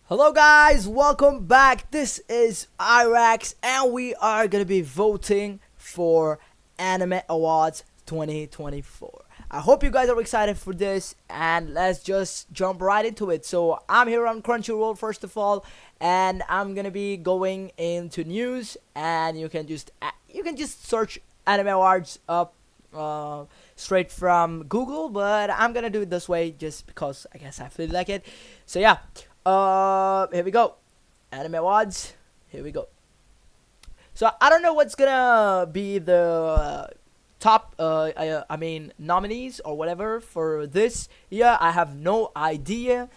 Hello guys, welcome back. This is Irax and we are gonna be voting for Anime Awards 2024. I hope you guys are excited for this and let's just jump right into it. So I'm here on Crunchyroll first of all, and I'm gonna be going into news, and you can just search Anime Awards up straight from Google, but I'm gonna do it this way just because I guess I feel like it. So yeah, here we go. Anime Awards. Here we go. So I don't know what's gonna be the top, nominees or whatever for this year. I have no idea.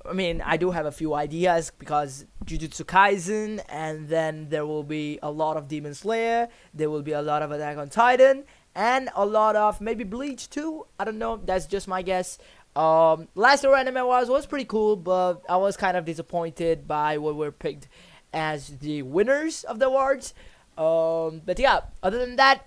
I mean, I do have a few ideas because Jujutsu Kaisen, and then there will be a lot of Demon Slayer. There will be a lot of Attack on Titan, and a lot of maybe Bleach too. I don't know. That's just my guess. Last year Anime Awards was pretty cool, but I was kind of disappointed by what were picked as the winners of the awards. But yeah, other than that,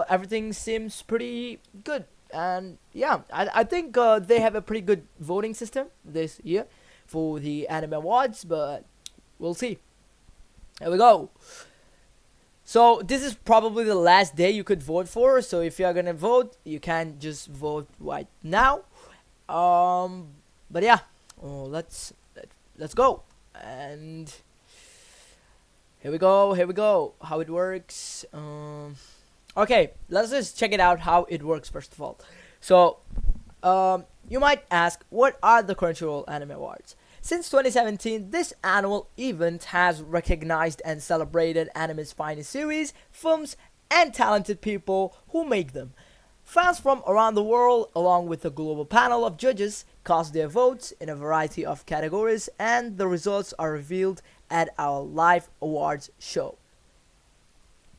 everything seems pretty good. And yeah, I think they have a pretty good voting system this year for the Anime Awards, but we'll see. Here we go. So this is probably the last day you could vote for. So if you're gonna vote, you can just vote right now. But yeah, let's go. And here we go. Here we go. How it works. Okay, let's just check it out how it works first of all. So, you might ask, what are the Crunchyroll Anime Awards? Since 2017, this annual event has recognized and celebrated anime's finest series, films, and talented people who make them. Fans from around the world, along with a global panel of judges, cast their votes in a variety of categories, and the results are revealed at our live awards show.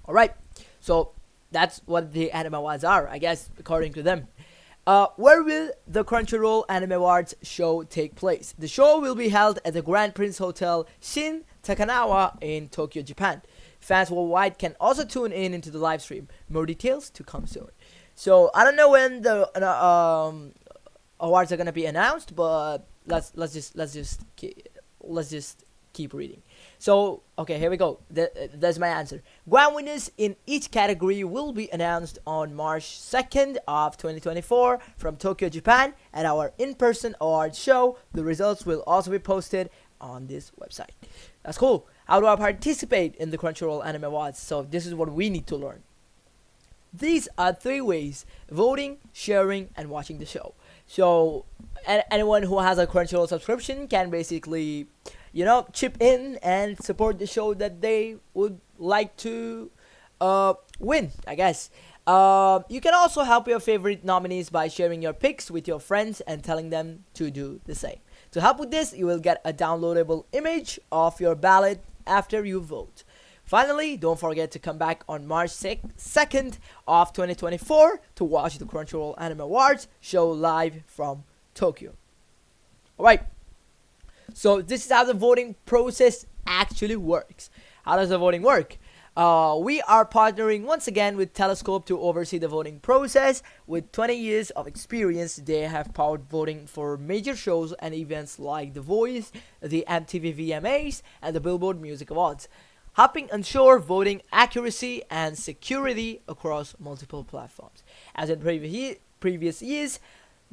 Alright, so that's what the Anime Awards are, I guess, according to them. Where will the Crunchyroll Anime Awards show take place? The show will be held at the Grand Prince Hotel Shin Takanawa in Tokyo, Japan. Fans worldwide can also tune in into the live stream. More details to come soon. So I don't know when the awards are gonna be announced, but let's just keep reading. So okay, here we go. That's my answer. Grand winners in each category will be announced on March 2nd of 2024 from Tokyo, Japan, at our in-person awards show. The results will also be posted on this website. That's cool. How do I participate in the Crunchyroll Anime Awards? So this is what we need to learn. These are three ways: voting, sharing, and watching the show. So anyone who has a Crunchyroll subscription can basically, chip in and support the show that they would like to win, I guess. You can also help your favorite nominees by sharing your picks with your friends and telling them to do the same. To help with this, you will get a downloadable image of your ballot after you vote. Finally, don't forget to come back on March 2nd of 2024 to watch the Crunchyroll Anime Awards show live from Tokyo. Alright, so this is how the voting process actually works. How does the voting work? We are partnering once again with Telescope to oversee the voting process. With 20 years of experience, they have powered voting for major shows and events like The Voice, the MTV VMAs, and the Billboard Music Awards, helping ensure voting accuracy and security across multiple platforms. As in previous years,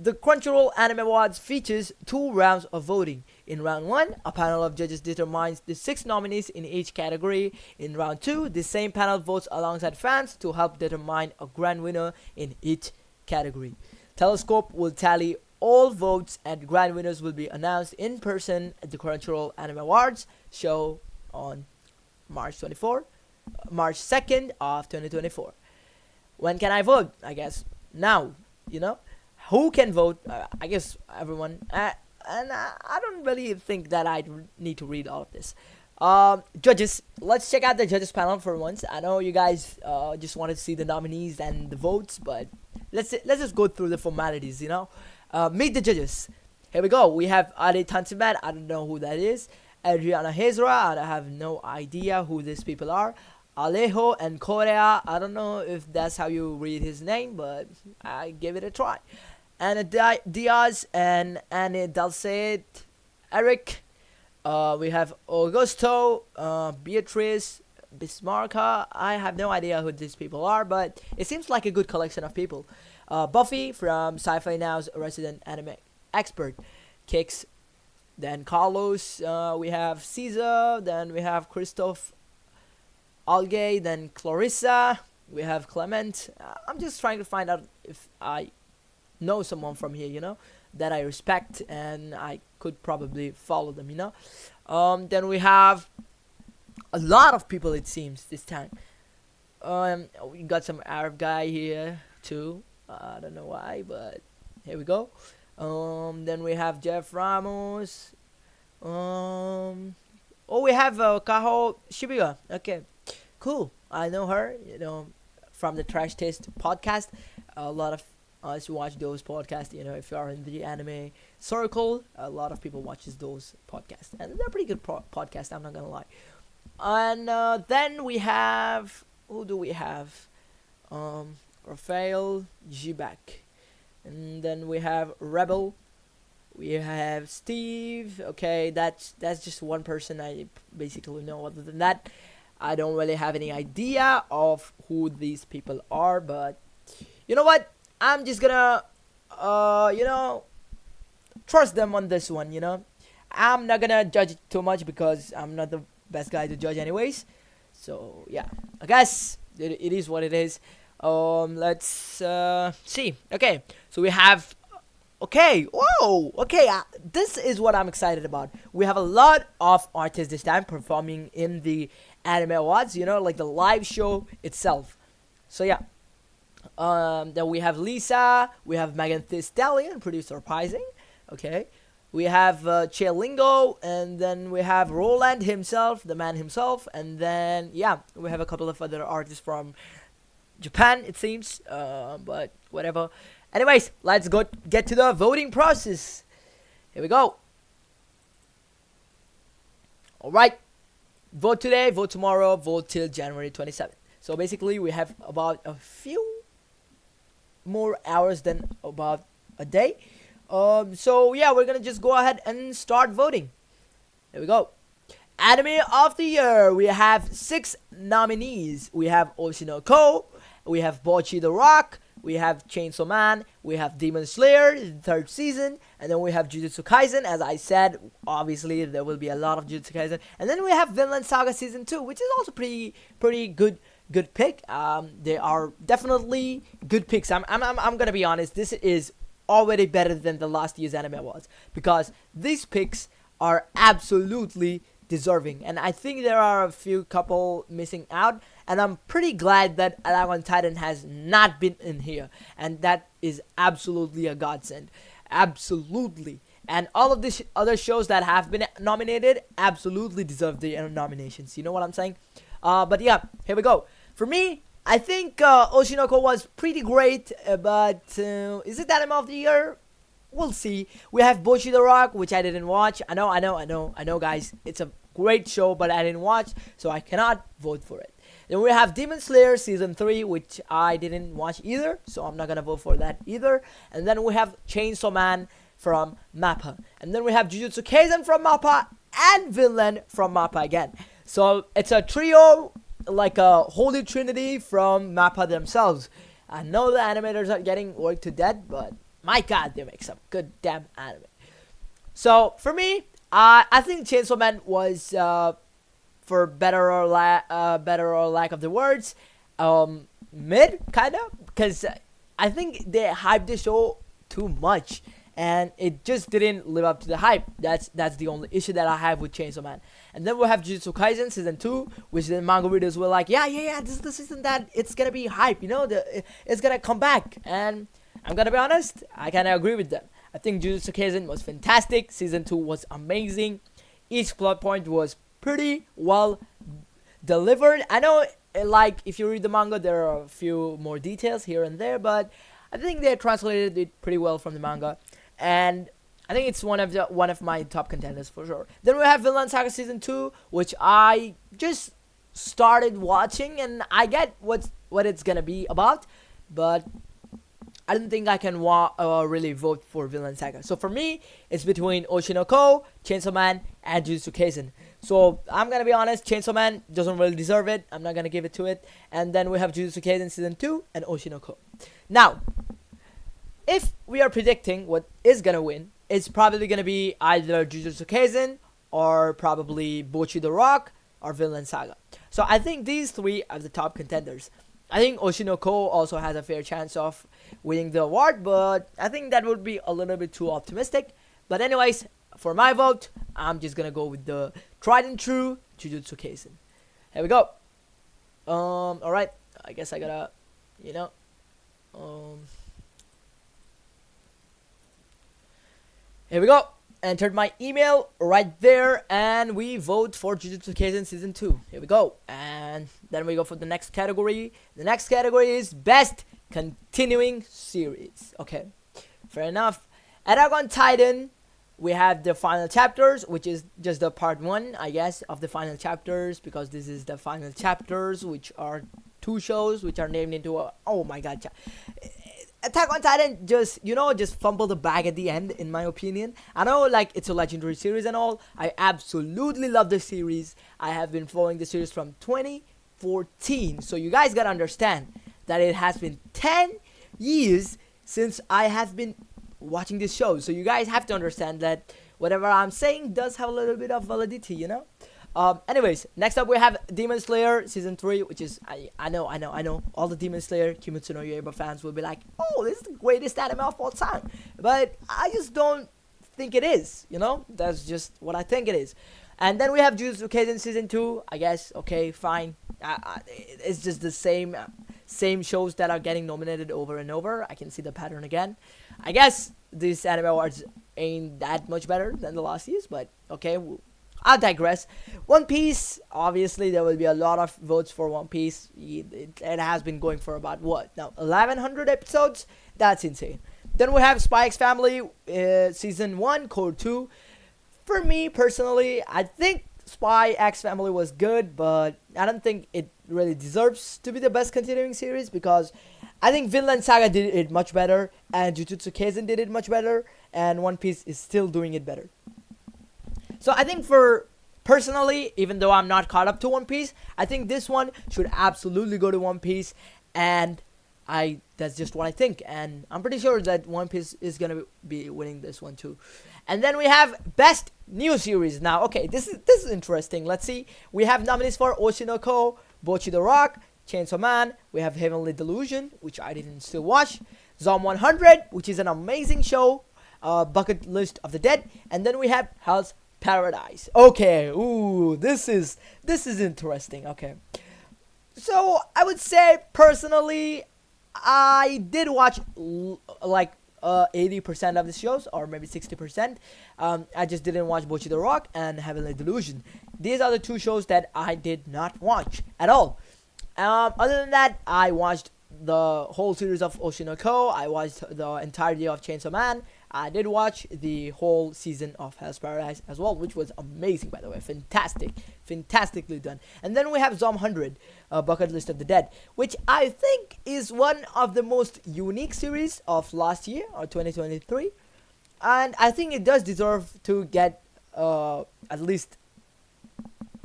the Crunchyroll Anime Awards features 2 rounds of voting. In round 1, a panel of judges determines the 6 nominees in each category. In round 2, the same panel votes alongside fans to help determine a grand winner in each category. Telescope will tally all votes, and grand winners will be announced in person at the Crunchyroll Anime Awards show on March 2nd of 2024. When can I vote? I guess now. Who can vote? I guess everyone. And I don't really think that I need to read all of this. Judges. Let's check out the judges panel for once. I know you guys just wanted to see the nominees and the votes, but let's just go through the formalities. Meet the judges. Here we go. We have Ade Tantimat. I don't know who that is. Adriana Hezra. I have no idea who these people are. Alejo and Korea. I don't know if that's how you read his name, but I give it a try. Anna Diaz and Annie Dalcet, Eric, We have Augusto, Beatrice, Bismarcka. I have no idea who these people are, but it seems like a good collection of people. Buffy from Sci-Fi Now's resident anime expert, Kicks. Then Carlos. We have Caesar. Then we have Christoph Algay. Then Clarissa. We have Clement. I'm just trying to find out if I know someone from here, that I respect and I could probably follow them, Then we have a lot of people, it seems, this time. We got some Arab guy here too. I don't know why, but here we go. Then we have Jeff Ramos. Oh, we have Kaho Shibiga. Okay, cool. I know her, from the Trash Taste podcast. A lot of us watch those podcasts. If you are in the anime circle, a lot of people watches those podcasts, and they're pretty good podcasts. I'm not gonna lie. And then we have, who do we have? Raphael Zibak, and then we have Rebel. We have Steve. Okay, that's just one person I basically know. Other than that, I don't really have any idea of who these people are. But you know what? I'm just gonna, trust them on this one. I'm not gonna judge it too much because I'm not the best guy to judge, anyways. So yeah, I guess it is what it is. Let's see. Okay, so we have. Okay, whoa. Okay, this is what I'm excited about. We have a lot of artists this time performing in the Anime Awards. Like the live show itself. So yeah. Then we have Lisa. We have Megan Thee Stallion, pretty surprising. Okay. We have Chelingo, and then we have Roland himself, the man himself, and then yeah, we have a couple of other artists from Japan, it seems. But whatever. Anyways, let's go get to the voting process. Here we go. All right. Vote today, vote tomorrow, vote till January 27th. So basically, we have about a few more hours than about a day. So yeah, we're gonna just go ahead and start voting. Here we go. Anime of the Year. We have 6 nominees. We have Oshinoko. We have Bocchi the Rock. We have Chainsaw Man. We have Demon Slayer, the 3rd season. And then we have Jujutsu Kaisen. As I said, obviously there will be a lot of Jujutsu Kaisen. And then we have Vinland Saga Season 2, which is also pretty good pick. They are definitely good picks. I'm gonna be honest. This is already better than the last year's Anime Awards because these picks are absolutely deserving, and I think there are a few couple missing out, and I'm pretty glad that Attack on Titan has not been in here, and that is absolutely a godsend. Absolutely. And all of these other shows that have been nominated absolutely deserve the nominations. You know what I'm saying? But yeah, here we go. For me, I think Oshinoko was pretty great, but is it Anime of the Year? We'll see. We have Bocchi the Rock, which I didn't watch. I know, guys. It's a great show, but I didn't watch, so I cannot vote for it. Then we have Demon Slayer Season 3, which I didn't watch either, so I'm not gonna vote for that either. And then we have Chainsaw Man from MAPPA. And then we have Jujutsu Kaisen from MAPPA and Vinland from MAPPA again. So it's a trio, like a holy trinity from MAPPA themselves. I know the animators are getting worked to death, but my god, they make some good damn anime. So for me, I think Chainsaw Man was, for better or lack of the words, mid kinda, because I think they hyped the show too much, and it just didn't live up to the hype. That's the only issue that I have with Chainsaw Man. And then we have Jujutsu Kaisen Season 2, which the manga readers were like, yeah, this is the season that it's gonna be hype, it's gonna come back. And I'm gonna be honest, I kinda agree with them. I think Jujutsu Kaisen was fantastic. Season 2 was amazing. Each plot point was pretty well delivered. I know, like, if you read the manga, there are a few more details here and there, but I think they translated it pretty well from the manga. And I think it's one of my top contenders for sure. Then we have Vinland Saga Season 2, which I just started watching, and I get what it's gonna be about, but I don't think I can really vote for Vinland Saga. So for me, it's between Oshinoko, Chainsaw Man, and Jujutsu Kaisen. So I'm gonna be honest, Chainsaw Man doesn't really deserve it. I'm not gonna give it to it. And then we have Jujutsu Kaisen Season 2 and Oshinoko. Now, if we are predicting what is gonna win, it's probably gonna be either Jujutsu Kaisen or probably Bocchi the Rock or Vinland Saga. So I think these three are the top contenders. I think Oshinoko also has a fair chance of winning the award, but I think that would be a little bit too optimistic. But anyways, for my vote, I'm just gonna go with the tried and true Jujutsu Kaisen. Here we go. Alright, I guess I gotta, you know, here we go. Entered my email right there, and we vote for Jujutsu Kaisen Season 2. Here we go. And then we go for the next category. The next category is Best Continuing Series. Okay, fair enough. Attack on Titan, we have the final chapters, which is just the part 1, I guess, of the final chapters, because this is the final chapters, which are 2 shows, which are named into a, oh my god, Attack on Titan just fumbled the bag at the end, in my opinion. I know, like, it's a legendary series and all. I absolutely love the series. I have been following the series from 2014. So you guys gotta understand that it has been 10 years since I have been watching this show. So you guys have to understand that whatever I'm saying does have a little bit of validity, you know? Anyways, next up we have Demon Slayer Season 3, which is, I know, all the Demon Slayer Kimetsu no Yaiba fans will be like, oh, this is the greatest anime of all time. But I just don't think it is, you know? That's just what I think it is. And then we have Jujutsu Kaisen Season 2, I guess, okay, fine. It's just the same shows that are getting nominated over and over. I can see the pattern again. I guess these anime awards ain't that much better than the last years, but okay, I'll digress. One Piece, obviously there will be a lot of votes for One Piece. It has been going for about what now, 1100 episodes. That's insane. Then we have Spy X Family Season 1 Code 2. For me personally, I think Spy X Family was good, but I don't think it really deserves to be the best continuing series, because I think Vinland Saga did it much better, and Jujutsu Kaisen did it much better, and One Piece is still doing it better. So I think for personally, even though I'm not caught up to One Piece, I think this one should absolutely go to One Piece, and that's just what I think, and I'm pretty sure that One Piece is gonna be winning this one too. And then we have Best New Series. Now, okay, this is interesting. Let's see. We have nominees for Oshinoko, Bocchi the Rock, Chainsaw Man. We have Heavenly Delusion, which I didn't still watch. Zom 100, which is an amazing show. Bucket List of the Dead, and then we have Hell's Paradise. Okay, ooh, this is interesting. Okay, so I would say personally, I did watch like 80% of the shows, or maybe 60%. I just didn't watch Bocchi the Rock and Heavenly Delusion. These are the 2 shows that I did not watch at all. Other than that, I watched the whole series of Oshinoko. I watched the entirety of Chainsaw Man. I did watch the whole season of Hell's Paradise as well, which was amazing, by the way. Fantastically done. And then we have Zom 100, Bucket List of the Dead, which I think is one of the most unique series of last year, or 2023. And I think it does deserve to get at least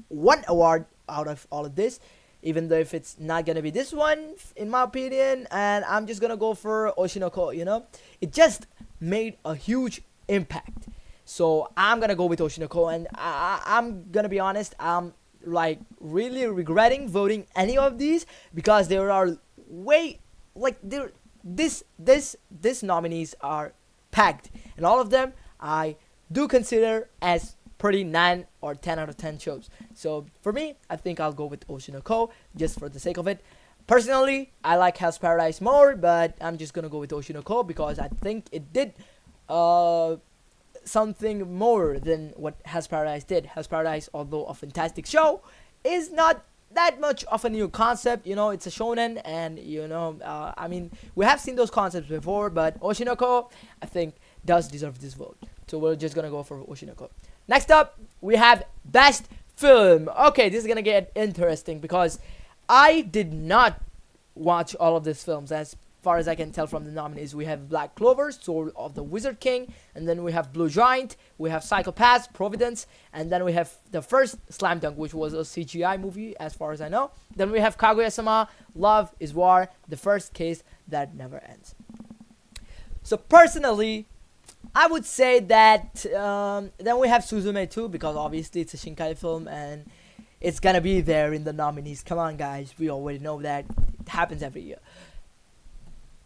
one award out of all of this, even though if it's not gonna be this one, in my opinion. And I'm just gonna go for Oshinoko, you know? It just made a huge impact. So I'm gonna go with Oshinoko, and I'm gonna be honest, I'm like really regretting voting any of these, because there are this nominees are packed, and all of them I do consider as pretty 9 or 10 out of 10 shows. So for me, I think I'll go with Oshinoko just for the sake of it. Personally, I like Hell's Paradise more, but I'm just gonna go with Oshinoko because I think it did something more than what Hell's Paradise did. Hell's Paradise, although a fantastic show, is not that much of a new concept. You know, it's a shonen, and you know, I mean, we have seen those concepts before, but Oshinoko, I think, does deserve this vote. So we're just gonna go for Oshinoko. Next up, we have Best Film. Okay, this is gonna get interesting because I did not watch all of these films, as far as I can tell from the nominees, we have Black Clover, Sword of the Wizard King, and then we have Blue Giant, we have Psychopaths, Providence, and then we have the first Slam Dunk, which was a CGI movie, as far as I know. Then we have Kaguya-sama, Love is War, the first case that never ends. So personally, I would say that then we have Suzume too, because obviously it's a Shinkai film and it's gonna be there in the nominees. Come on, guys, we already know that. It happens every year.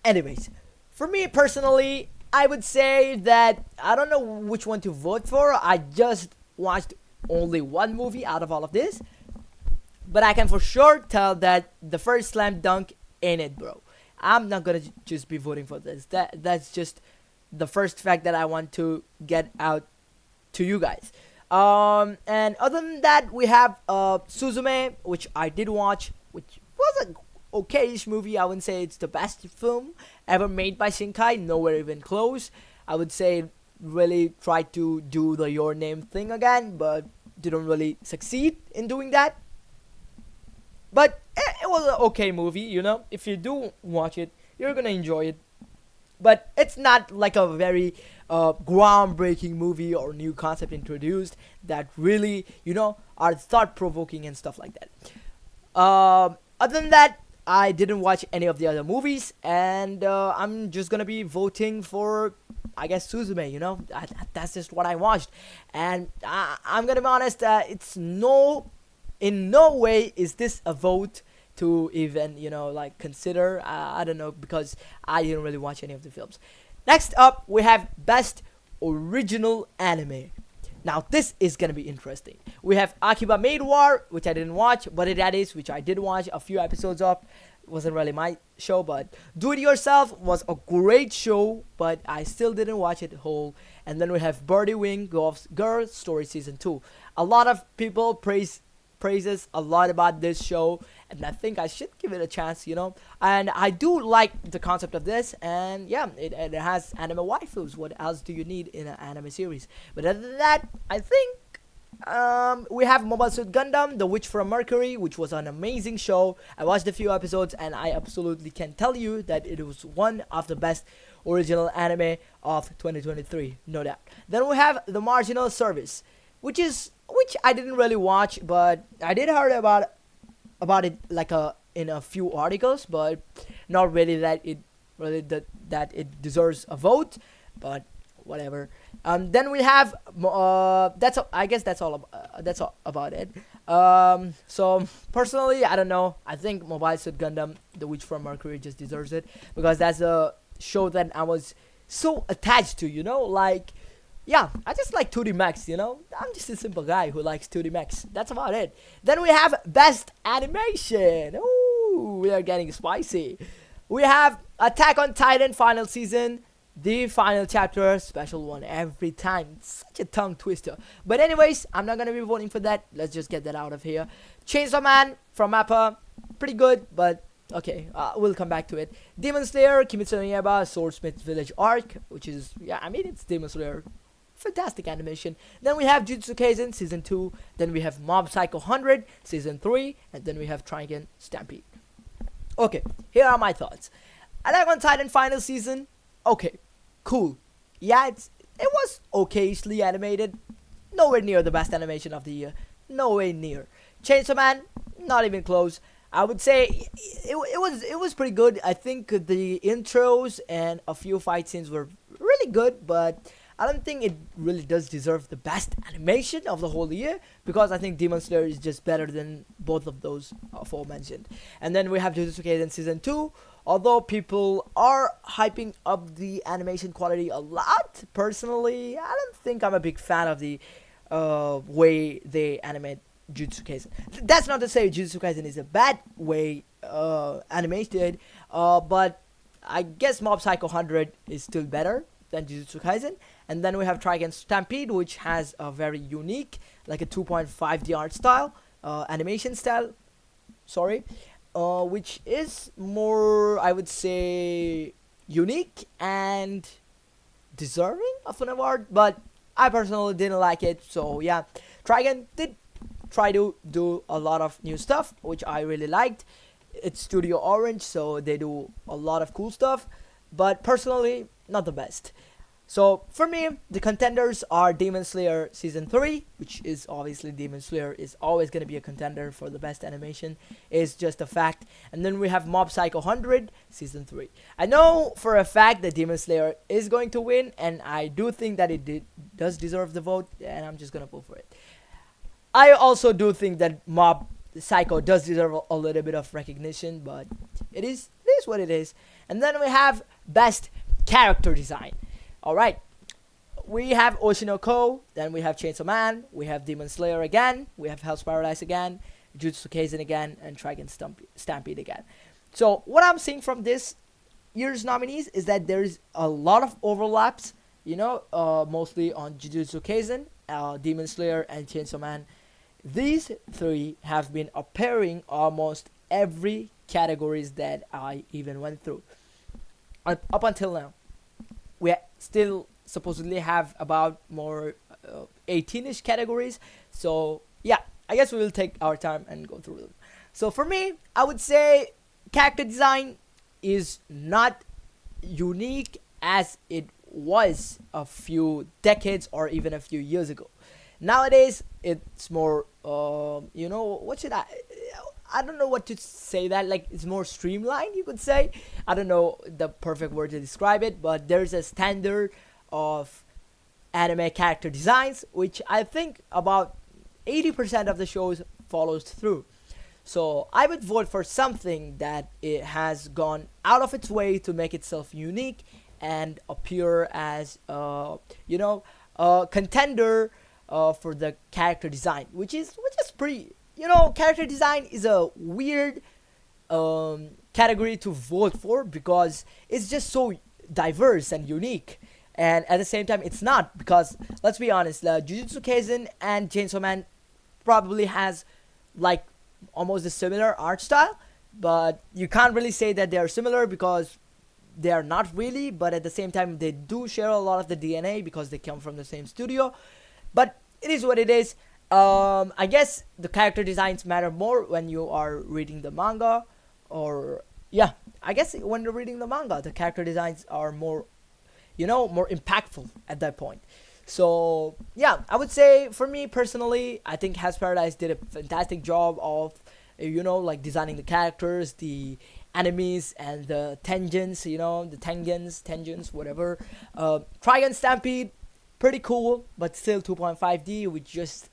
Anyways, for me personally, I would say that I don't know which one to vote for. I just watched only one movie out of all of this, but I can for sure tell that the first Slam Dunk ain't it, bro. I'm not gonna just be voting for this. That's just the first fact that I want to get out to you guys. And other than that, we have Suzume, which I did watch, which was a okayish movie. I wouldn't say it's the best film ever made by Shinkai, nowhere even close. I would say it really tried to do the Your Name thing again, but didn't really succeed in doing that. But it was an okay movie, you know. If you do watch it, you're gonna enjoy it. But it's not like a very groundbreaking movie or new concept introduced that really, you know, are thought-provoking and stuff like that. Other than that, I didn't watch any of the other movies, and I'm just gonna be voting for, I guess, Suzume. You know, that's just what I watched, and I'm gonna be honest. In no way is this a vote to even, you know, like consider. I don't know, because I didn't really watch any of the films. Next up, we have Best Original Anime. Now this is gonna be interesting. We have Akiba Maid War, which I didn't watch, but That Is, which I did watch a few episodes of. It wasn't really my show, but Do It Yourself was a great show, but I still didn't watch it whole. And then we have Birdie Wing Girl Story Season 2. A lot of people praises a lot about this show, and I think I should give it a chance, you know. And I do like the concept of this, and yeah, it has anime waifus. What else do you need in an anime series? But other than that, I think we have Mobile Suit Gundam, The Witch from Mercury, which was an amazing show. I watched a few episodes, and I absolutely can tell you that it was one of the best original anime of 2023, no doubt. Then we have The Marginal Service, which I didn't really watch, but I did heard about it like in a few articles, but not really that it deserves a vote, but whatever. Then we have I guess that's all about it. So personally, I don't know. I think Mobile Suit Gundam, The Witch from Mercury, just deserves it, because that's a show that I was so attached to, you know, like. Yeah, I just like 2D mechs, you know. I'm just a simple guy who likes 2D mechs. That's about it. Then we have Best Animation. Ooh, we are getting spicy. We have Attack on Titan Final Season, the final chapter, special one every time. It's such a tongue twister. But anyways, I'm not gonna be voting for that. Let's just get that out of here. Chainsaw Man from Mappa, pretty good, but okay, we'll come back to it. Demon Slayer, Kimetsu no Yaiba, Swordsmith Village Arc, which is, yeah, I mean, it's Demon Slayer. Fantastic animation. Then we have Jujutsu Kaisen Season 2. Then we have Mob Psycho 100 Season 3. And then we have Trigun Stampede. Okay, here are my thoughts. Attack on Titan Final Season. Okay, cool. Yeah, it was okayishly animated. Nowhere near the best animation of the year. Nowhere near. Chainsaw Man, not even close. I would say it was pretty good. I think the intros and a few fight scenes were really good, but I don't think it really does deserve the best animation of the whole year, because I think Demon Slayer is just better than both of those aforementioned. And then we have Jujutsu Kaisen Season 2. Although people are hyping up the animation quality a lot, personally, I don't think I'm a big fan of the way they animate Jujutsu Kaisen. That's not to say Jujutsu Kaisen is a bad way animated, but I guess Mob Psycho 100 is still better than Jujutsu Kaisen. And then we have Trigun Stampede, which has a very unique, like a 2.5D art style, animation style, which is more, I would say, unique and deserving of an award, but I personally didn't like it. So yeah, Trigun did try to do a lot of new stuff, which I really liked. it's Studio Orange, so they do a lot of cool stuff, but personally, not the best. So for me, the contenders are Demon Slayer Season 3, which is obviously Demon Slayer is always going to be a contender for the best animation. It's just a fact. And then we have Mob Psycho 100 Season 3. I know for a fact that Demon Slayer is going to win, and I do think that does deserve the vote, and I'm just going to vote for it. I also do think that Mob Psycho does deserve a little bit of recognition, but it is what it is. And then we have Best Character Design. Alright, we have Oshinoko, then we have Chainsaw Man, we have Demon Slayer again, we have Hell's Paradise again, Jujutsu Kaisen again, and Trigun Stampede again. So what I'm seeing from this year's nominees is that there's a lot of overlaps, mostly on Jujutsu Kaisen, Demon Slayer, and Chainsaw Man. These three have been appearing almost every categories that I even went through up until now. We still supposedly have about more 18ish categories, so yeah, I guess we will take our time and go through them. So for me, I would say character design is not unique as it was a few decades or even a few years ago. Nowadays it's more what should I don't know what to say, that like it's more streamlined, you could say. I don't know the perfect word to describe it, but there's a standard of anime character designs which I think about 80% of the shows follows through. So I would vote for something that it has gone out of its way to make itself unique and appear as a contender for the character design, which is pretty. Character design is a weird category to vote for because it's just so diverse and unique, and at the same time it's not, because let's be honest, Jujutsu Kaisen and Chainsaw Man probably has like almost a similar art style, but you can't really say that they are similar because they are not really, but at the same time they do share a lot of the DNA because they come from the same studio. But it is what it is. I guess the character designs matter more when you are reading the manga, or yeah, I guess when you're reading the manga, the character designs are more impactful at that point. So yeah, I would say for me personally, I think Hell's Paradise did a fantastic job of like designing the characters, the enemies, and the tengens, the tengens, whatever. Trigun Stampede, pretty cool, but still 2.5D, which just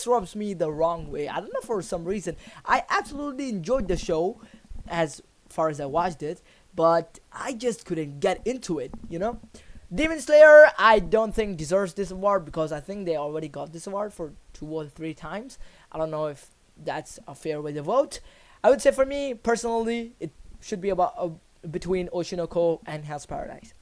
rubs me the wrong way. I don't know, for some reason. I absolutely enjoyed the show as far as I watched it, but I just couldn't get into it, Demon Slayer, I don't think deserves this award because I think they already got this award for 2 or 3 times. I don't know if that's a fair way to vote. I would say for me, personally, it should be about between Oshinoko and Hell's Paradise.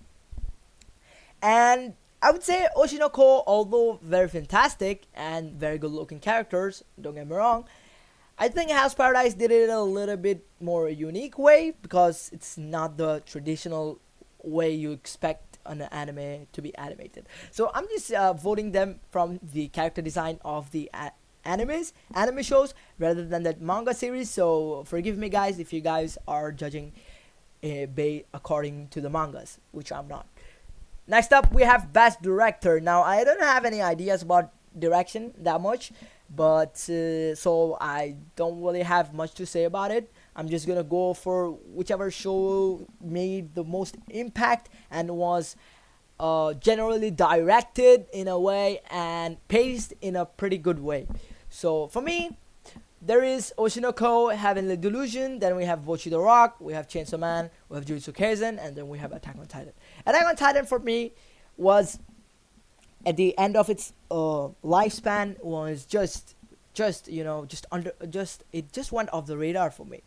And I would say Oshinoko, although very fantastic and very good looking characters, don't get me wrong, I think Hell's Paradise did it a little bit more unique way because it's not the traditional way you expect an anime to be animated. So I'm just voting them from the character design of the anime shows rather than that manga series. So forgive me guys if you guys are judging according to the mangas, which I'm not. Next up, we have Best Director. Now, I don't have any ideas about direction that much, but so I don't really have much to say about it. I'm just gonna go for whichever show made the most impact and was generally directed in a way and paced in a pretty good way. So for me, there is Oshinoko, Heavenly Delusion, then we have Bocchi the Rock, we have Chainsaw Man, we have Jujutsu Kaisen, and then we have Attack on Titan. Attack on Titan for me was at the end of its lifespan was it just went off the radar for me.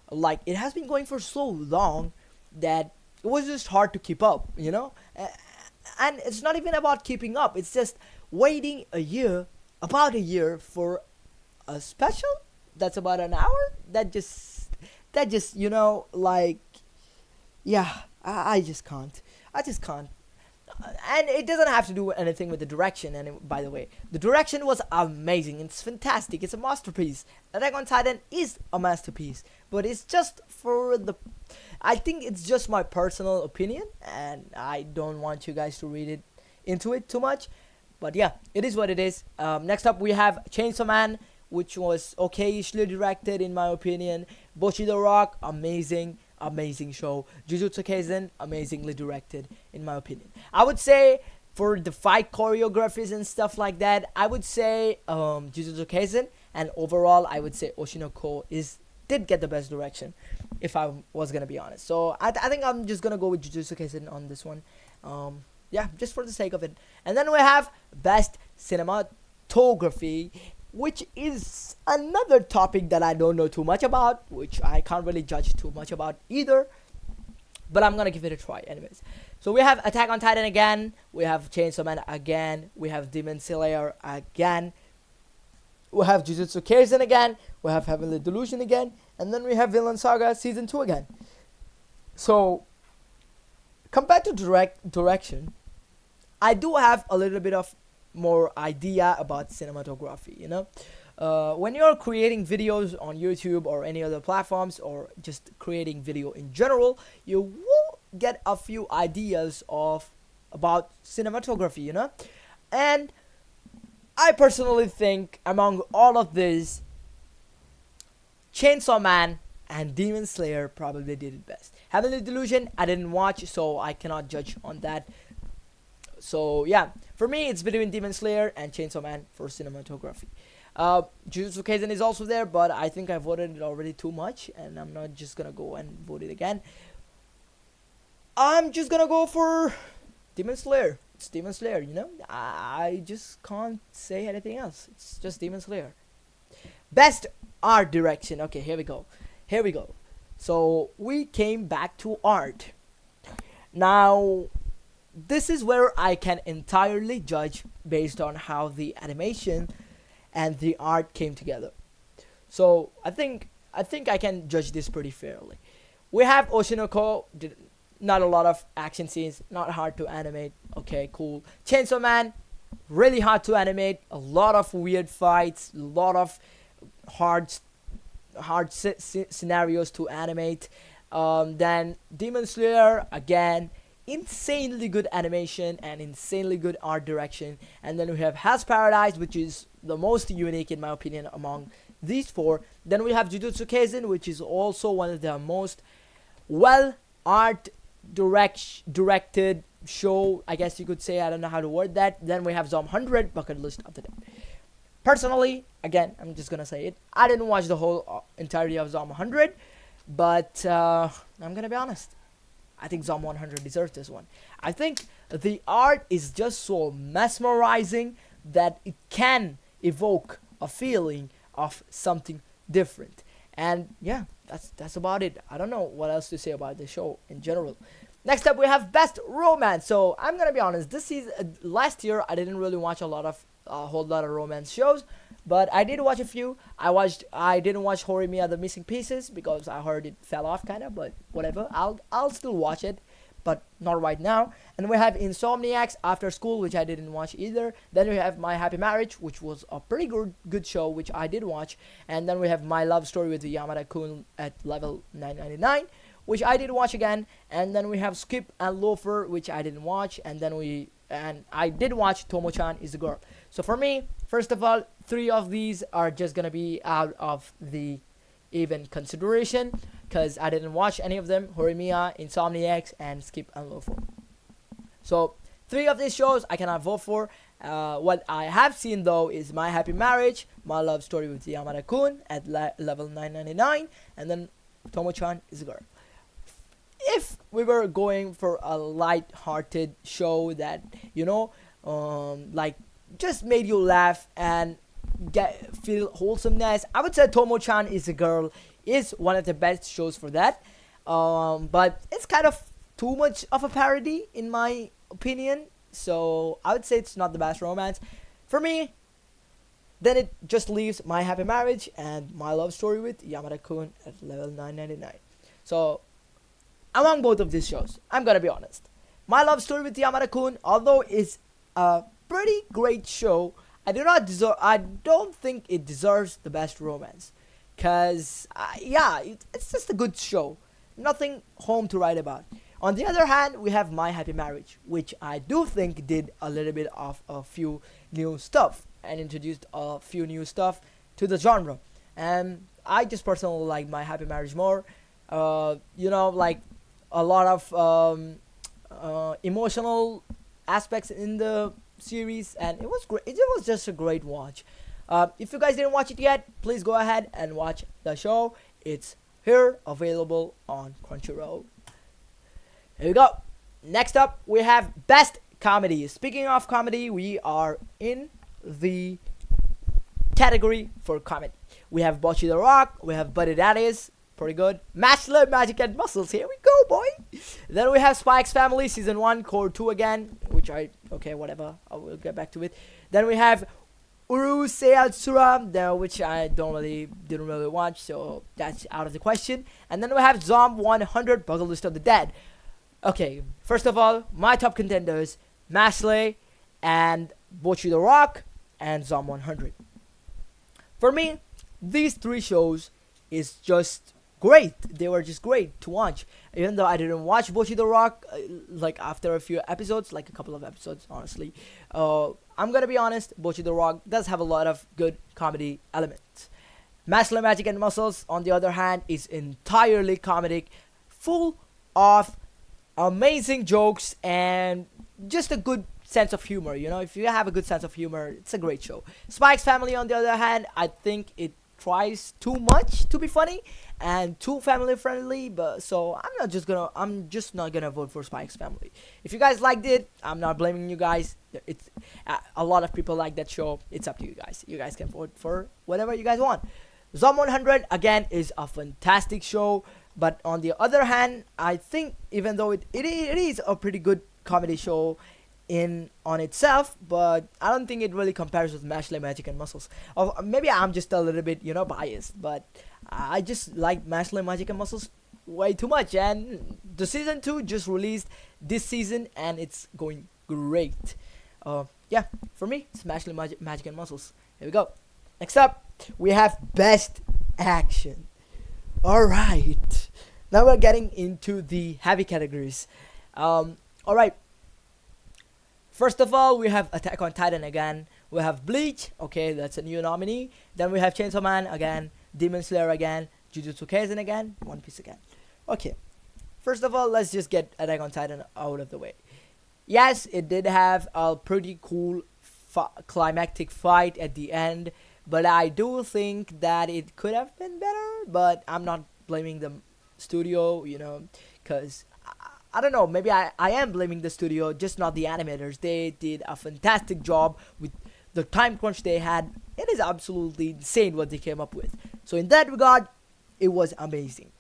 Like, it has been going for so long that it was just hard to keep up, and it's not even about keeping up, it's just waiting about a year for a special that's about an hour. That just like, yeah, I just can't. and it doesn't have to do anything with the direction. And by the way, the direction was amazing. It's fantastic. It's a masterpiece. Attack on Titan is a masterpiece, but it's just for the. I think it's just my personal opinion, and I don't want you guys to read it into it too much. But yeah, it is what it is. Next up, we have Chainsaw Man, which was okayishly directed in my opinion. Bocchi the Rock, amazing show. Jujutsu Kaisen, amazingly directed in my opinion. I would say for the fight choreographies and stuff like that, I would say Jujutsu Kaisen, and overall I would say Oshinoko did get the best direction, if I was gonna be honest. So I think I'm just gonna go with Jujutsu Kaisen on this one. Yeah, just for the sake of it. And then we have best cinematography, which is another topic that I don't know too much about, which I can't really judge too much about either, but I'm gonna give it a try anyways. So we have Attack on Titan again, we have Chainsaw Man again, we have Demon Slayer again, we have Jujutsu Kaisen again, we have Heavenly Delusion again, and then we have Vinland Saga Season 2 again. So compared to direction, I do have a little bit of more idea about cinematography, you know. When you're creating videos on YouTube or any other platforms, or just creating video in general, you will get a few ideas about cinematography, you know. And I personally think among all of this, Chainsaw Man and Demon Slayer probably did it best. Heavenly Delusion I didn't watch, so I cannot judge on that. So yeah, for me it's between Demon Slayer and Chainsaw Man for cinematography. Jujutsu Kaisen is also there, but I think I voted it already too much, and I'm not just gonna go and vote it again. I'm just gonna go for Demon Slayer. It's Demon Slayer, you know. I just can't say anything else. It's just Demon Slayer. Best art direction. Okay, here we go. So we came back to art. Now, this is where I can entirely judge based on how the animation and the art came together. So I think I can judge this pretty fairly. We have Oshinoko, not a lot of action scenes, not hard to animate. Okay, cool. Chainsaw Man, really hard to animate, a lot of weird fights, a lot of hard scenarios to animate. Then Demon Slayer, again, insanely good animation and insanely good art direction. And then we have Hell's Paradise, which is the most unique in my opinion among these four. Then we have Jujutsu Kaisen, which is also one of the most well directed show, I guess you could say. I don't know how to word that. Then we have Zom 100, bucket list of the day. Personally, again, I'm just gonna say it, I didn't watch the whole entirety of Zom 100, but I'm gonna be honest, I think Zom 100 deserves this one. I think the art is just so mesmerizing that it can evoke a feeling of something different. And yeah, that's about it. I don't know what else to say about the show in general. Next up, we have best romance. So I'm gonna be honest, this is last year I didn't really watch a whole lot of romance shows, but I did watch a few. I didn't watch Horimiya the Missing Pieces because I heard it fell off kind of, but whatever. I'll still watch it, but not right now. And we have Insomniacs After School, which I didn't watch either. Then we have My Happy Marriage, which was a pretty good show, which I did watch. And then we have My Love Story with Yamada-kun at level 999, which I did watch again. And then we have Skip and Loafer, which I didn't watch. And I did watch Tomo-chan is a Girl. So for me, first of all, 3 of these are just gonna be out of the even consideration because I didn't watch any of them: Horimiya, Insomniacs, and Skip and Loafer. So 3 of these shows I cannot vote for. What I have seen though is My Happy Marriage, My Love Story with Yamada-kun at level 999, and then Tomo-chan is a Girl. If we were going for a light-hearted show that, you know, like just made you laugh and feel wholesomeness, I would say Tomo-chan is a Girl is one of the best shows for that. But it's kind of too much of a parody in my opinion, so I would say it's not the best romance for me. Then it just leaves My Happy Marriage and My Love Story with Yamada-kun at level 999. So among both of these shows, I'm gonna be honest, My Love Story with Yamada-kun, although it's a pretty great show, I don't think it deserves the best romance. Cause yeah, it's just a good show. Nothing home to write about. On the other hand, we have My Happy Marriage, which I do think did a little bit of a few new stuff and introduced a few new stuff to the genre. And I just personally like My Happy Marriage more. Like a lot of emotional aspects in the series, and it was great. It was just a great watch. If you guys didn't watch it yet, please go ahead and watch the show. It's here available on Crunchyroll. Here we go. Next up, we have Best Comedy. Speaking of comedy, we are in the category for comedy. We have Bocchi the Rock, we have Buddy Daddies, pretty good. Matchler, Magic and Muscles, here we go, boy. Then we have Spy X Family Season 1, Core 2 again, okay, whatever, I will get back to it. Then we have Urusei Yatsura, which I didn't really watch, so that's out of the question. And then we have Zom 100, Bucket List of the Dead. Okay, first of all, my top contenders, Mashley and Bocchi the Rock and Zom 100. For me, these three shows is just great. They were just great to watch. Even though I didn't watch Bocchi the Rock, like after a few episodes, like a couple of episodes, honestly. I'm gonna be honest, Bocchi the Rock does have a lot of good comedy elements. Mashley, Magic and Muscles, on the other hand, is entirely comedic, full of amazing jokes and just a good sense of humor. If you have a good sense of humor, it's a great show. Spy X Family, on the other hand, I think it tries too much to be funny and too family friendly, but so I'm just not gonna vote for Spy X Family. If you guys liked it, I'm not blaming you guys. It's a lot of people like that show. It's up to you guys. You guys can vote for whatever you guys want. Zom 100 again is a fantastic show, but on the other hand, I think even though it is a pretty good comedy show on itself, but I don't think it really compares with Mashley, Magic and Muscles. Or maybe I'm just a little bit biased, but I just like Mashley, Magic and Muscles way too much. And the season 2 just released this season, and it's going great. Yeah, for me, it's Mashley, Magic and Muscles. Here we go. Next up, we have Best Action. Alright, now we're getting into the heavy categories. Alright, first of all, we have Attack on Titan again. We have Bleach, okay, that's a new nominee. Then we have Chainsaw Man again, Demon Slayer again, Jujutsu Kaisen again, One Piece again. Okay, first of all, let's just get Attack on Titan out of the way. Yes, it did have a pretty cool climactic fight at the end, but I do think that it could have been better. But I'm not blaming the studio, because I don't know, maybe I am blaming the studio, just not the animators. They did a fantastic job with the time crunch they had. It is absolutely insane what they came up with. So in that regard, it was amazing.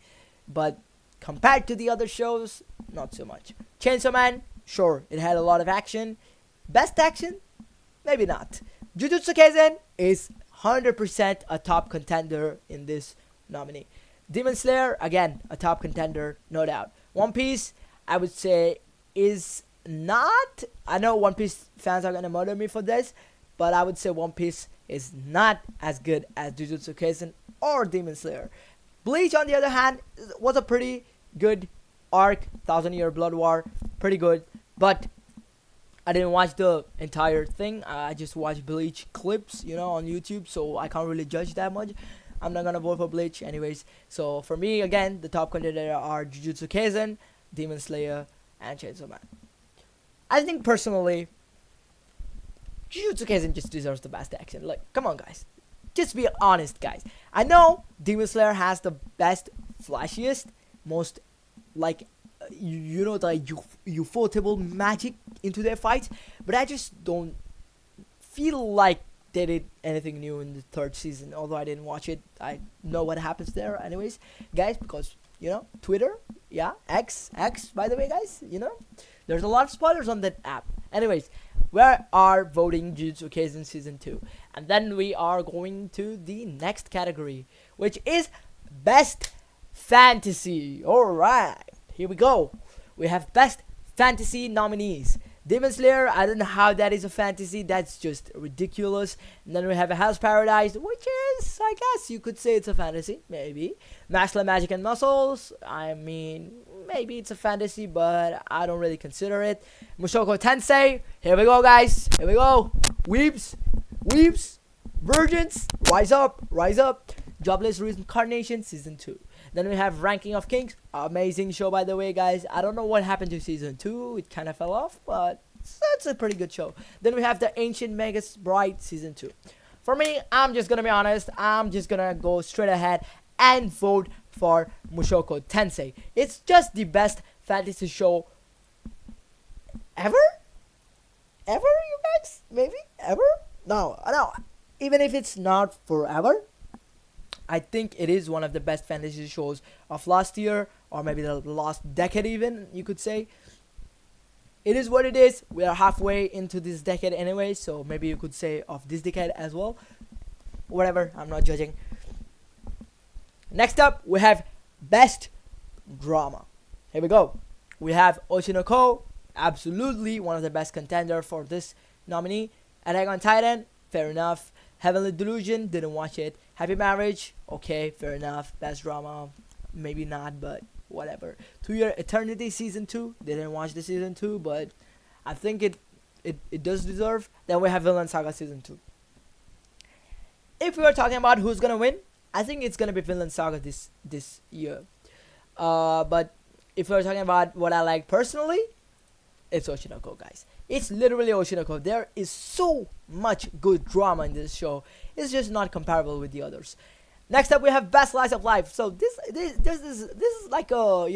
But compared to the other shows, not so much. Chainsaw Man, sure, it had a lot of action. Best action? Maybe not. Jujutsu Kaisen is 100% a top contender in this nominee. Demon Slayer, again, a top contender, no doubt. One Piece, I would say, is not. I know One Piece fans are gonna murder me for this, but I would say One Piece is not as good as Jujutsu Kaisen or Demon Slayer. Bleach, on the other hand, was a pretty good arc. 1,000-Year Blood War, pretty good, but I didn't watch the entire thing. I just watched Bleach clips, on YouTube, so I can't really judge that much. I'm not gonna vote for Bleach anyways. So for me, again, the top contenders are Jujutsu Kaisen, Demon Slayer, and Chainsaw Man. I think personally, Jujutsu Kaisen just deserves the best action. Like, come on, guys. Just be honest, guys. I know Demon Slayer has the best, flashiest, most, like, the ufotable magic into their fights, but I just don't feel like they did anything new in the third season. Although I didn't watch it, I know what happens there anyways, guys, because Twitter, yeah, X, by the way, guys, there's a lot of spoilers on that app. Anyways, we are voting Jujutsu Kaisen season 2, and then we are going to the next category, which is Best Fantasy. Alright, here we go. We have Best fantasy nominees. Demon Slayer, I don't know how that is a fantasy. That's just ridiculous. And then we have a Hell's Paradise, which is, I guess you could say it's a fantasy, maybe. Masculine Magic and Muscles, I mean, maybe it's a fantasy, but I don't really consider it. Mushoku Tensei, here we go, guys. Here we go. Weeps, virgins, rise up, rise up. Jobless Reincarnation, Season 2. Then we have Ranking of Kings, amazing show by the way, guys. I don't know what happened to Season 2, it kind of fell off, but it's a pretty good show. Then we have the Ancient Magus Bride, Season 2. For me, I'm just gonna be honest, I'm just gonna go straight ahead and vote for Mushoku Tensei. It's just the best fantasy show ever? Ever, you guys? Maybe? Ever? No. Even if it's not forever, I think it is one of the best fantasy shows of last year, or maybe the last decade even, you could say. It is what it is. We are halfway into this decade anyway, so maybe you could say of this decade as well. Whatever, I'm not judging. Next up, we have Best Drama. Here we go. We have Oshinoko, absolutely one of the best contender for this nominee. Attack on Titan, fair enough. Heavenly Delusion, didn't watch it. Happy Marriage, okay, fair enough. Best Drama, maybe not, but whatever. To Your Eternity Season 2, didn't watch the Season 2, but I think it does deserve. Then we have Vinland Saga Season 2. If we are talking about who's gonna win, I think it's gonna be Vinland Saga this year. But if we're talking about what I like personally, it's Oshinoko, guys. It's literally Oshinoko. There is so much good drama in this show. It's just not comparable with the others. Next up, we have Best Slice of Life. So this is like a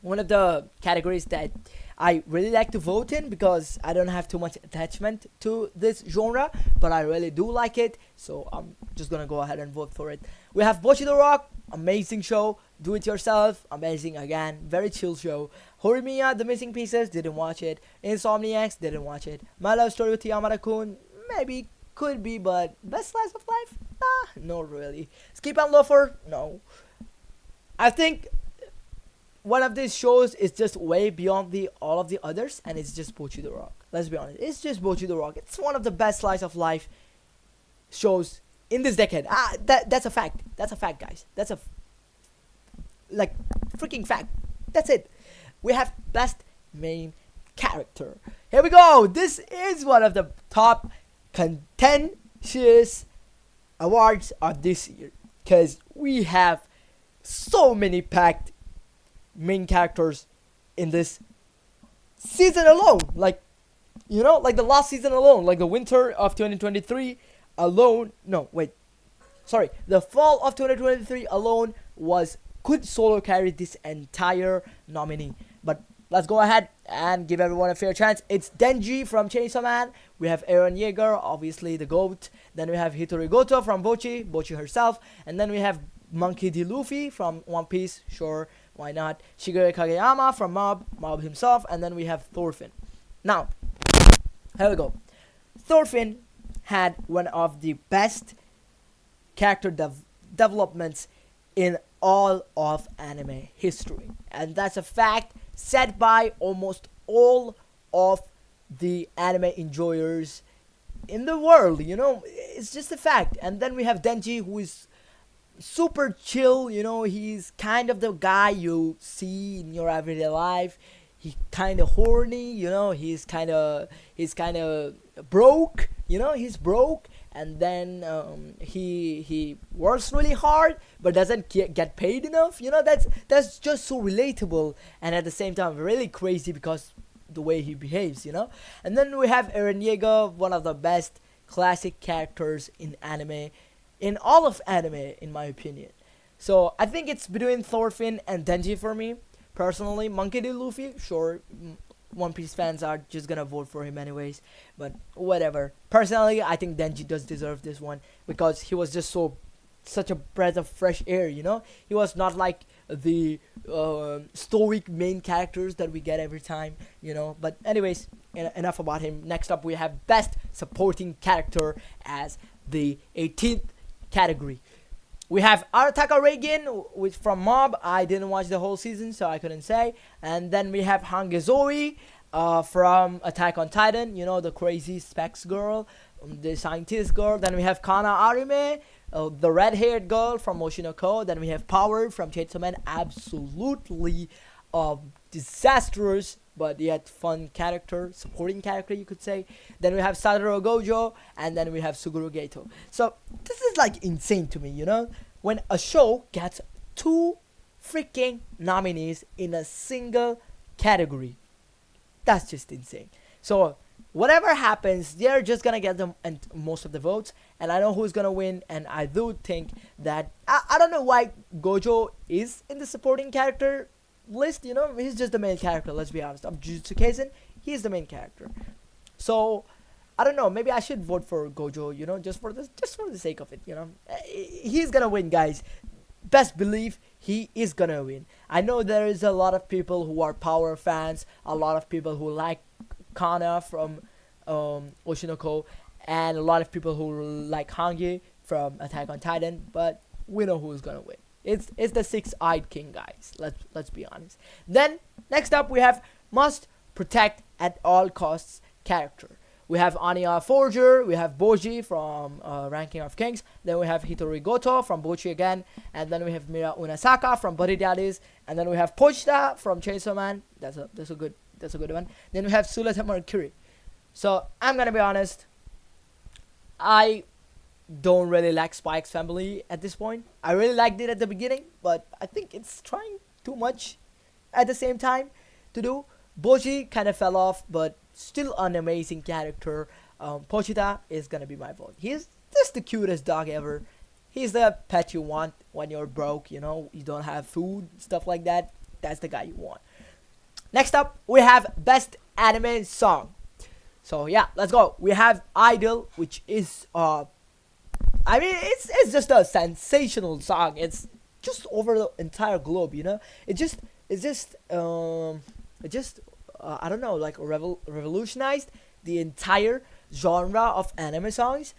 one of the categories that I really like to vote in because I don't have too much attachment to this genre, but I really do like it. So I'm just gonna go ahead and vote for it. We have Bocchi the Rock, amazing show. Do it yourself, amazing again, very chill show. Horimiya, The Missing Pieces, didn't watch it. Insomniacs, didn't watch it. My Love Story with Yamada-kun, maybe, could be, but Best Slice of Life? Nah, not really. Skip and Loafer? No. I think one of these shows is just way beyond all of the others, and it's just Bocchi the Rock. Let's be honest, it's just Bocchi the Rock. It's one of the best Slice of Life shows in this decade. That's a fact. That's a fact, guys. That's a freaking fact. That's it. We have Best Main Character. Here we go. This is one of the top contentious awards of this year because we have so many packed main characters in this season alone. Like the last season alone, like the winter of 2023 alone. No, wait. Sorry. The fall of 2023 alone could solo carry this entire nominee. But let's go ahead and give everyone a fair chance. It's Denji from Chainsaw Man. We have Eren Yeager, obviously the GOAT. Then we have Hitori Goto from Bocchi herself. And then we have Monkey D. Luffy from One Piece. Sure, why not? Shigeru Kageyama from Mob himself. And then we have Thorfinn. Now, here we go. Thorfinn had one of the best character developments in all of anime history, and that's a fact said by almost all of the anime enjoyers in the world. It's just a fact. And then we have Denji, who is super chill. He's kind of the guy you see in your everyday life. He's kind of horny. He's kind of broke. He's broke. And then he works really hard but doesn't get paid enough. That's just so relatable, and at the same time really crazy because the way he behaves. And then we have Eren Yeager, one of the best classic characters in anime, in all of anime in my opinion. So I think it's between Thorfinn and Denji for me personally. Monkey D. Luffy, sure, One Piece fans are just gonna vote for him anyways, but whatever. Personally, I think Denji does deserve this one because he was just such a breath of fresh air. He was not like the stoic main characters that we get every time. But anyways, enough about him. Next up, we have Best Supporting Character as the 18th category. We have Arataka Reagan, which from Mob. I didn't watch the whole season, so I couldn't say. And then we have Hangezori from Attack on Titan. You know, the crazy specs girl, the scientist girl. Then we have Kana Arime, the red-haired girl from Oshinoko. Then we have Power from Chainsaw Man. Absolutely disastrous, but yet fun character, supporting character, you could say. Then we have Satoru Gojo, and then we have Suguru Geto. So this is like insane to me, you know, when a show gets two freaking nominees in a single category. That's just insane. So whatever happens, they're just gonna get them and most of the votes, and I know who's gonna win. And I do think that I don't know why Gojo is in the supporting character list. You know, he's just the main character. Let's be honest. Of Jujutsu Kaisen, he's the main character. So I don't know. Maybe I should vote for Gojo. You know, just for the sake of it. You know, he's gonna win, guys. Best believe he is gonna win. I know there is a lot of people who are Power fans, a lot of people who like Kana from Oshinoko, and a lot of people who like Hangi from Attack on Titan. But we know who's gonna win. It's the six-eyed king, guys. Let's be honest. Then next up we have must protect at all costs character. We have Anya Forger, we have Boji from Ranking of Kings, then we have Hitori Goto from Bochi again, and then we have Mira Unasaka from Buddy Daddies, and then we have Pochita from Chainsaw Man. That's a good one. Then we have Sulata Mercury. So I'm gonna be honest, I don't really like Spike's family at this point. I really liked it at the beginning, but I think it's trying too much at the same time to do. Boji kind of fell off, but still an amazing character. Pochita is gonna be my vote. He's just the cutest dog ever. He's the pet you want when you're broke, you know, you don't have food, stuff like that. That's the guy you want. Next up, we have Best Anime Song. So yeah, let's go. We have Idol, which is I mean, it's just a sensational song. It's just over the entire globe, you know. It just I don't know, like revolutionized the entire genre of anime songs.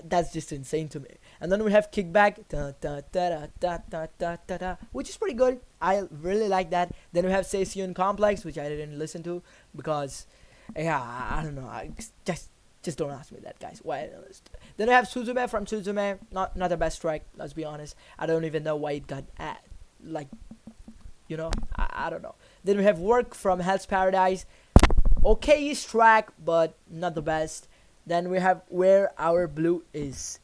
That's just insane to me. And then we have Kickback, da, da, da, da, da, da, da, da, which is pretty good. I really like that. Then we have Seiyun Complex, which I didn't listen to because, yeah, I don't know. I just don't ask me that, guys. Why I didn't listen to it. Then we have Suzume from Suzume. Not the best track. Let's be honest. I don't even know why it got like, you know. I don't know. Then we have Work from Hell's Paradise. Okay-ish track, but not the best. Then we have Where Our Blue Is.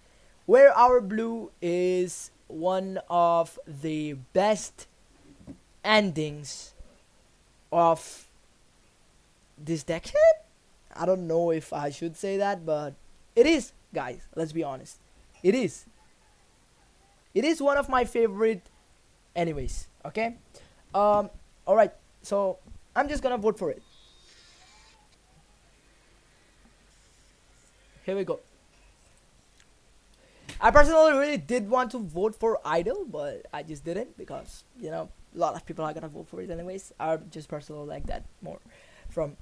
Where Our Blue is one of the best endings of this decade. I don't know if I should say that, but it is, guys. Let's be honest. It is. It is one of my favorite anyways. Okay? Alright. So, I'm just gonna vote for it. Here we go. I personally really did want to vote for Idol, but I just didn't because, you know, a lot of people are gonna vote for it anyways. I just personally like that more from,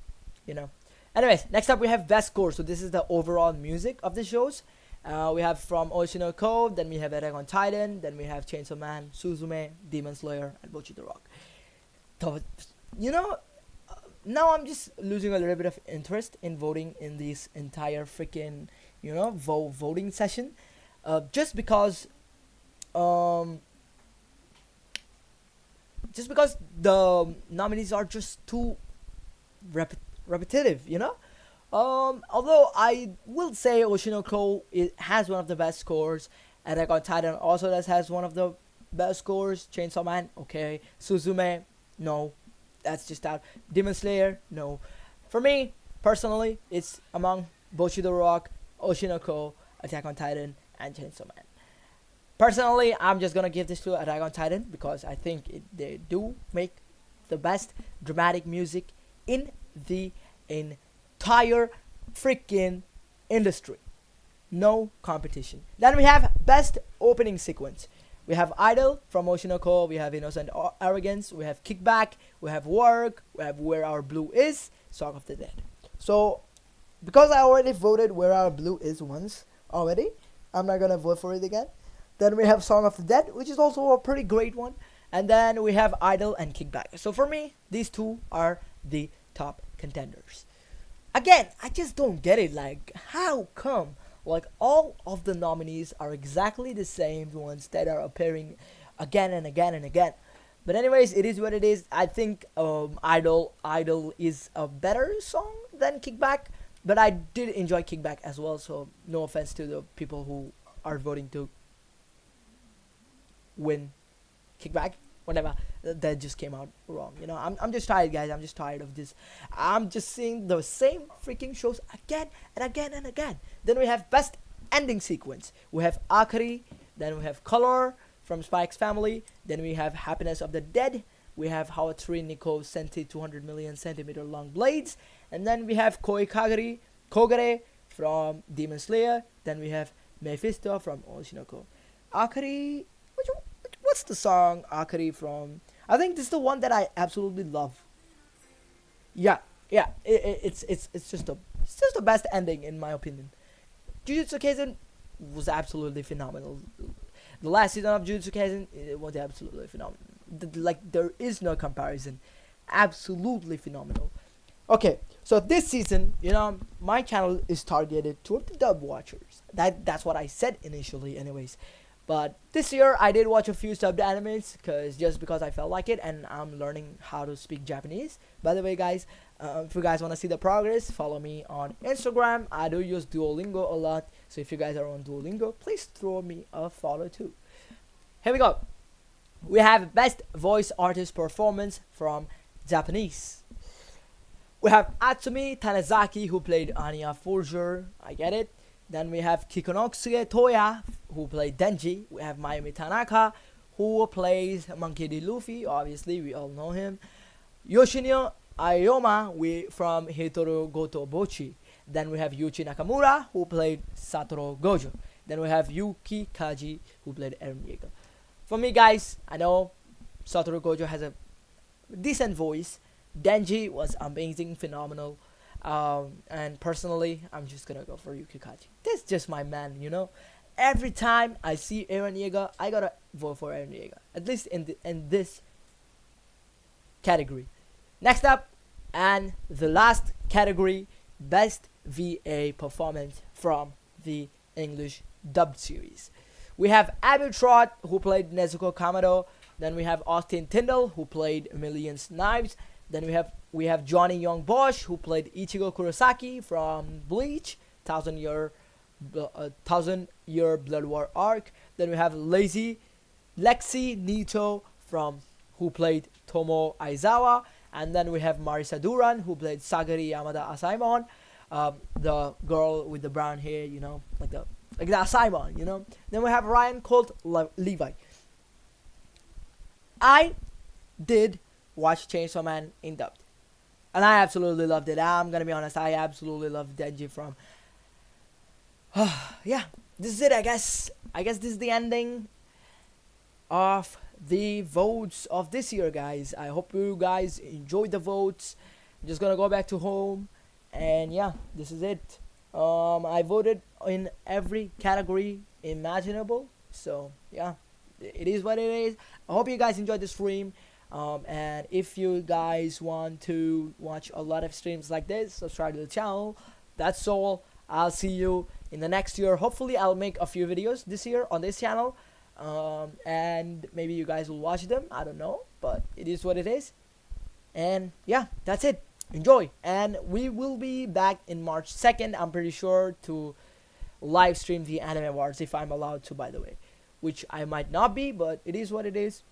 you know. Anyways, next up we have Best Score. So this is the overall music of the shows. We have from Oshinoko, then we have Attack on Titan, then we have Chainsaw Man, Suzume, Demon Slayer, and Bocchi the Rock. So, you know, now I'm just losing a little bit of interest in voting in this entire freaking, you know, voting session. Just because the nominees are just too repetitive, you know. Although I will say Oshinoko has one of the best scores, Attack on Titan also has one of the best scores. Chainsaw Man, okay. Suzume, no, that's just out. Demon Slayer, no. For me personally, it's among Bocchi the Rock, Oshinoko, Attack on Titan, and Chainsaw Man. Personally, I'm just gonna give this to Attack on Titan because I think they do make the best dramatic music in the entire freaking industry. No competition. Then we have Best Opening Sequence. We have Idol from Oshinoko, we have Innocent Arrogance, we have Kickback, we have Work, we have Where Our Blue Is, Song of the Dead. So, because I already voted Where Our Blue Is once already, I'm not gonna vote for it again. Then we have Song of the Dead, which is also a pretty great one. And then we have Idol and Kickback. So for me, these two are the top contenders. Again, I just don't get it. Like, how come? Like, all of the nominees are exactly the same ones that are appearing again and again and again. But anyways, it is what it is. I think Idol is a better song than Kickback, but I did enjoy Kickback as well. So no offense to the people who are voting to win Kickback, whatever. That just came out wrong. You know, I'm just tired, guys. I'm just tired of this. I'm just seeing the same freaking shows again and again and again. Then we have best ending sequence. We have Akari. Then we have Color from Spy X Family. Then we have Happiness of the Dead. We have Hawatori Nico Senti 200 million centimeter long blades. And then we have Koi Kogare from Demon Slayer. Then we have Mephisto from Oshinoko. Akari. What's the song Akari from? I think this is the one that I absolutely love. Yeah, yeah. It's just the best ending in my opinion. Jujutsu Kaisen was absolutely phenomenal. The last season of Jujutsu Kaisen, it was absolutely phenomenal. Like, there is no comparison. Absolutely phenomenal. Okay, so this season, you know, my channel is targeted toward the dub watchers. That's what I said initially, anyways. But this year I did watch a few subbed animes because I felt like it, and I'm learning how to speak Japanese. By the way, guys, if you guys want to see the progress, follow me on Instagram. I do use Duolingo a lot, so if you guys are on Duolingo, please throw me a follow too. Here we go. We have best voice artist performance from Japanese. We have Atsumi Tanizaki, who played Anya Forger. I get it. Then we have Kikonosuke Toya, who played Denji. We have Mayumi Tanaka, who plays Monkey D. Luffy. Obviously, we all know him. Yoshino Ayoma from Hitoru Goto Bochi. Then we have Yuchi Nakamura, who played Satoru Gojo. Then we have Yuki Kaji, who played Eren Yeager. For me, guys, I know Satoru Gojo has a decent voice. Denji was amazing, phenomenal. And personally, I'm just gonna go for Yuki Kaji. That's just my man, you know. Every time I see Eren Yeager, I gotta vote for Eren Yeager. At least in this category. Next up, and the last category, best VA performance from the English dubbed series. We have Abby Trott, who played Nezuko Kamado. Then we have Austin Tyndall, who played Millions Knives. Then we have Johnny Young Bosch, who played Ichigo Kurosaki from Bleach, Thousand Year Blood War arc. Then we have Lexi Nito who played Tomo Aizawa. And then we have Marisa Duran, who played Sagari Yamada Asaemon, the girl with the brown hair, you know, like the Asaemon, you know. Then we have Ryan Colt Levi. I did watch Chainsaw Man in dubbed, and I absolutely loved it. I'm gonna be honest, I absolutely loved Denji from. Yeah, this is it. I guess this is the ending of the votes of this year, guys. I hope you guys enjoyed the votes. I'm just gonna go back to home, and yeah, this is it. I voted in every category imaginable, so yeah, it is what it is. I hope you guys enjoyed the stream. And if you guys want to watch a lot of streams like this, subscribe to the channel. That's all. I'll see you in the next year. Hopefully I'll make a few videos this year on this channel, and maybe you guys will watch them. I don't know, but it is what it is. And yeah, that's it. Enjoy, and we will be back in March 2nd, I'm pretty sure, to live stream the Anime Awards, if I'm allowed to, by the way, which I might not be, but it is what it is.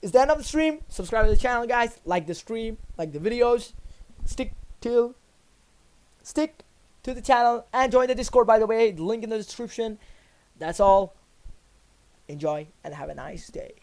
Is the end of the stream. Subscribe to the channel, guys. Like the stream, like the videos. Stick to the channel and join the Discord, by the way. The link in the description. That's all. Enjoy and have a nice day.